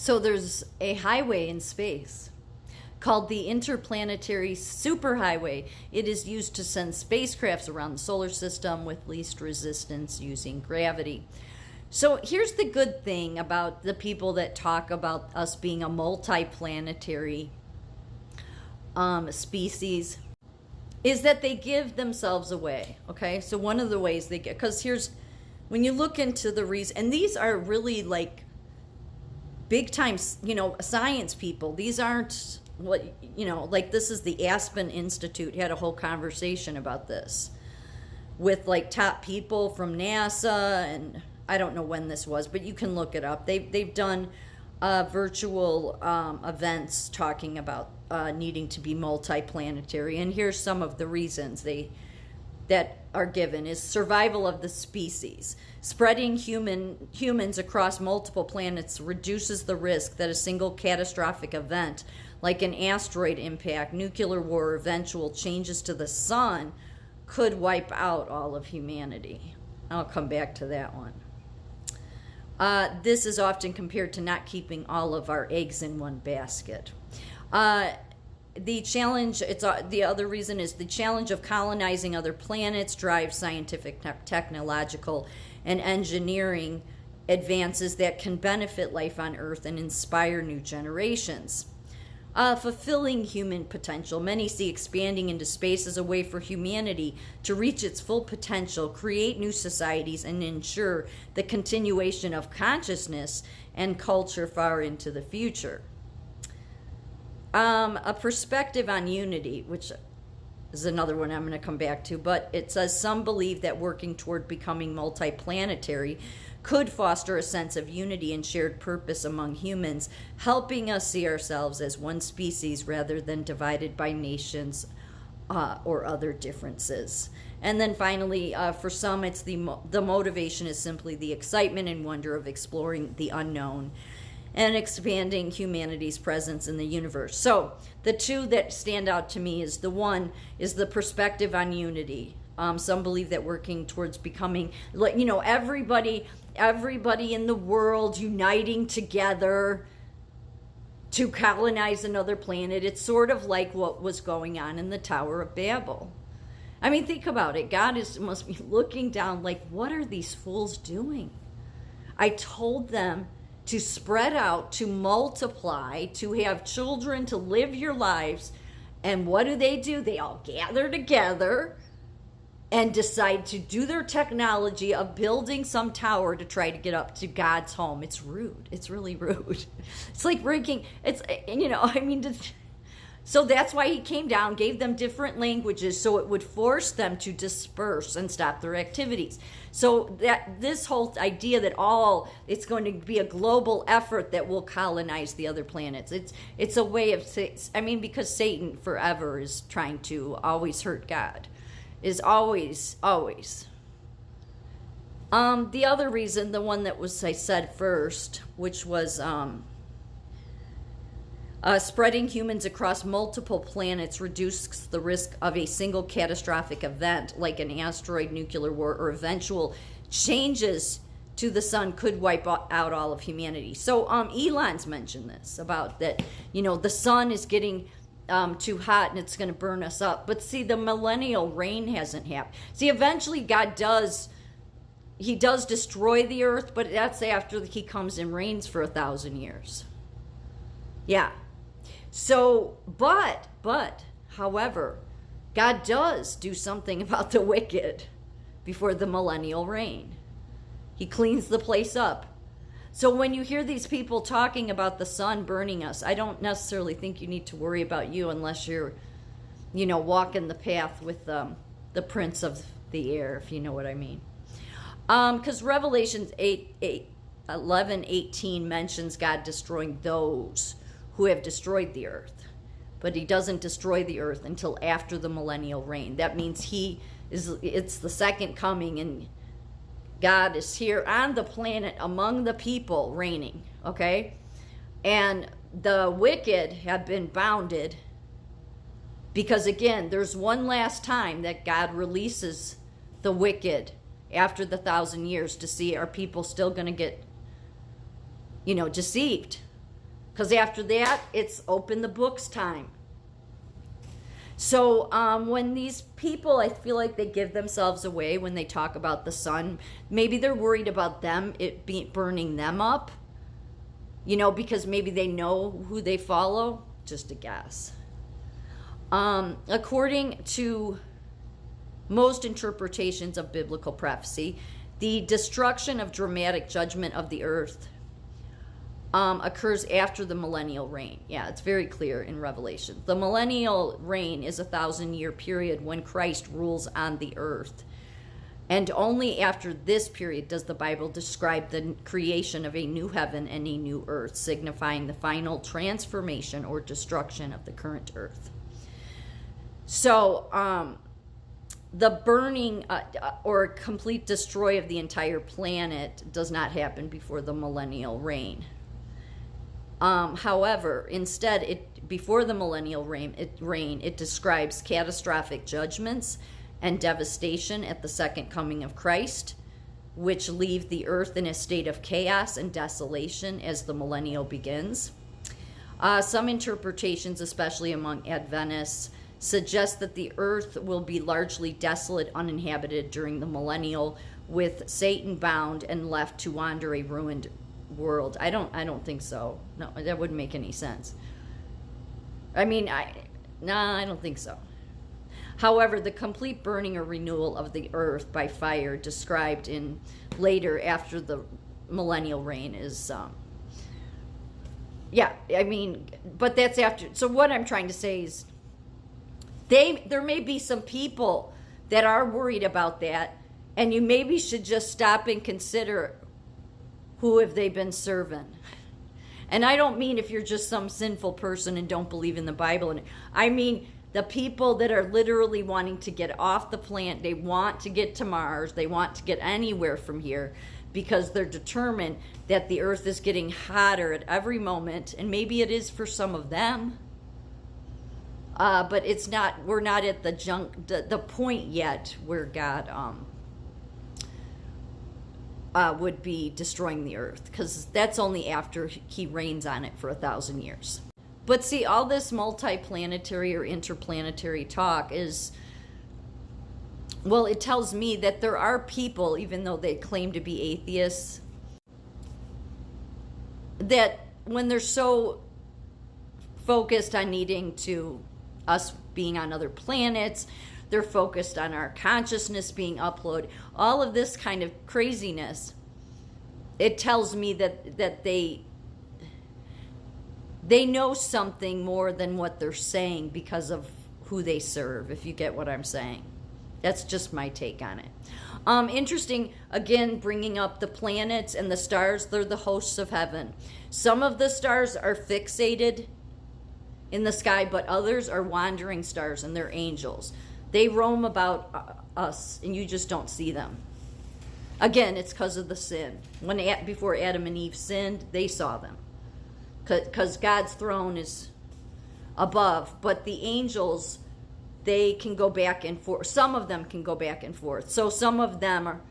So there's a highway in space called the Interplanetary Superhighway. It is used to send spacecrafts around the solar system with least resistance using gravity. So here's the good thing about the people that talk about us being a multiplanetary species is that they give themselves away. Okay, so one of the ways they get, because here's, when you look into the reason, and these are really like big time, science people. These aren't what, like this is the Aspen Institute had a whole conversation about this with like top people from NASA, and I don't know when this was, but you can look it up. They've done virtual events talking about needing to be multiplanetary, and here's some of the reasons that are given is survival of the species. Spreading humans across multiple planets reduces the risk that a single catastrophic event like an asteroid impact, nuclear war, or eventual changes to the sun could wipe out all of humanity. I'll come back to that one. This is often compared to not keeping all of our eggs in one basket. The challenge, the other reason is the challenge of colonizing other planets drives scientific, technological, and engineering advances that can benefit life on Earth and inspire new generations. Fulfilling human potential. Many see expanding into space as a way for humanity to reach its full potential, create new societies, and ensure the continuation of consciousness and culture far into the future. A perspective on unity, which is another one I'm going to come back to, but it says some believe that working toward becoming multiplanetary could foster a sense of unity and shared purpose among humans, helping us see ourselves as one species rather than divided by nations or other differences. And then finally, for some, it's the motivation is simply the excitement and wonder of exploring the unknown and expanding humanity's presence in the universe. So the two that stand out to me is the one is the perspective on unity. Some believe that working towards becoming, everybody in the world uniting together to colonize another planet. It's sort of like what was going on in the Tower of Babel. I mean, think about it. God must be looking down like, what are these fools doing? I told them to spread out, to multiply, to have children, to live your lives. And what do? They all gather together and decide to do their technology of building some tower to try to get up to God's home. It's rude. It's really rude. It's like breaking, so that's why he came down, gave them different languages so it would force them to disperse and stop their activities. So that this whole idea that it's going to be a global effort that will colonize the other planets. It's a way of, because Satan forever is trying to always hurt God. Is always. The other reason, the one that I said first, which was spreading humans across multiple planets reduces the risk of a single catastrophic event like an asteroid, nuclear war, or eventual changes to the sun could wipe out all of humanity. So Elon's mentioned this about that, the sun is getting too hot and it's going to burn us up. But see, the millennial reign hasn't happened. See, eventually God does destroy the earth, but that's after he comes and reigns for 1,000 years. Yeah. So, but, however, God does do something about the wicked before the millennial reign. He cleans the place up. So when you hear these people talking about the sun burning us, I don't necessarily think you need to worry about you unless you're, walking the path with the prince of the air, if you know what I mean. Because Revelations 11:18 mentions God destroying those who have destroyed the earth. But he doesn't destroy the earth until after the millennial reign. That means it's the second coming, and God is here on the planet among the people reigning, okay? And the wicked have been bounded because, again, there's one last time that God releases the wicked after the 1,000 years to see are people still going to get, deceived. Because after that, it's open the books time. So when these people, I feel like they give themselves away when they talk about the sun. Maybe they're worried about them, burning them up, because maybe they know who they follow. Just a guess. According to most interpretations of biblical prophecy, the destruction of dramatic judgment of the earth occurs after the millennial reign. Yeah, it's very clear in Revelation. The millennial reign is a 1,000-year period when Christ rules on the earth. And only after this period does the Bible describe the creation of a new heaven and a new earth, signifying the final transformation or destruction of the current earth. So, the burning or complete destroy of the entire planet does not happen before the millennial reign. However, instead, before the millennial reign, it describes catastrophic judgments and devastation at the second coming of Christ, which leave the earth in a state of chaos and desolation as the millennial begins. Some interpretations, especially among Adventists, suggest that the earth will be largely desolate, uninhabited during the millennial, with Satan bound and left to wander a ruined world. I don't think so. No, that wouldn't make any sense. I don't think so. However, the complete burning or renewal of the earth by fire described in later after the millennial reign is but that's after. So what I'm trying to say is there may be some people that are worried about that, and you maybe should just stop and consider who have they been serving. And I don't mean if you're just some sinful person and don't believe in the Bible. And I mean the people that are literally wanting to get off the planet. They want to get to Mars. They want to get anywhere from here because they're determined that the earth is getting hotter at every moment. And maybe it is for some of them. But it's not. We're not at the point yet where God would be destroying the earth, because that's only after he reigns on it for 1,000 years. But see, all this multiplanetary or interplanetary talk is, well, it tells me that there are people, even though they claim to be atheists, that when they're so focused on needing to us being on other planets, they're focused on our consciousness being uploaded, all of this kind of craziness. It tells me that they know something more than what they're saying because of who they serve, if you get what I'm saying. That's just my take on it. Interesting, again, bringing up the planets and the stars. They're the hosts of heaven. Some of the stars are fixated in the sky, but others are wandering stars, and they're angels. They roam about us, and you just don't see them. Again, it's because of the sin. Before Adam and Eve sinned, they saw them. Because God's throne is above. But the angels, they can go back and forth. Some of them can go back and forth. So some of them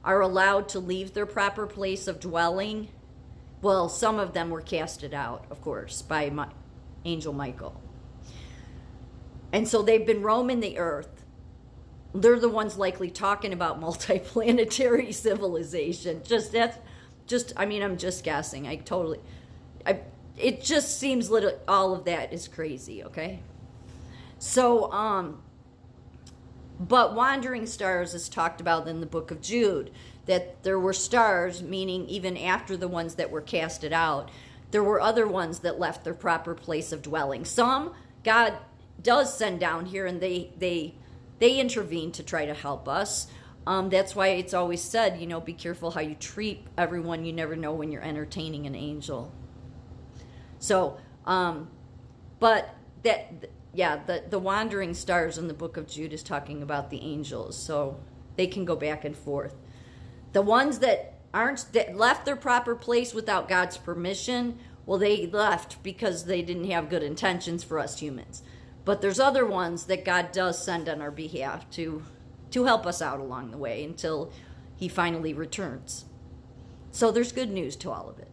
are allowed to leave their proper place of dwelling. Well, some of them were casted out, of course, by Angel Michael. And so they've been roaming the earth. They're the ones likely talking about multiplanetary civilization. I'm just guessing. It just seems all of that is crazy, okay? So, but wandering stars is talked about in the book of Jude, that there were stars, meaning even after the ones that were casted out, there were other ones that left their proper place of dwelling. Some God does send down here, and they intervene to try to help us. That's why it's always said, be careful how you treat everyone. You never know when you're entertaining an angel. So, but the wandering stars in the book of Jude is talking about the angels, so they can go back and forth. The ones that left their proper place without God's permission, well, they left because they didn't have good intentions for us humans. But there's other ones that God does send on our behalf to help us out along the way until he finally returns. So there's good news to all of it.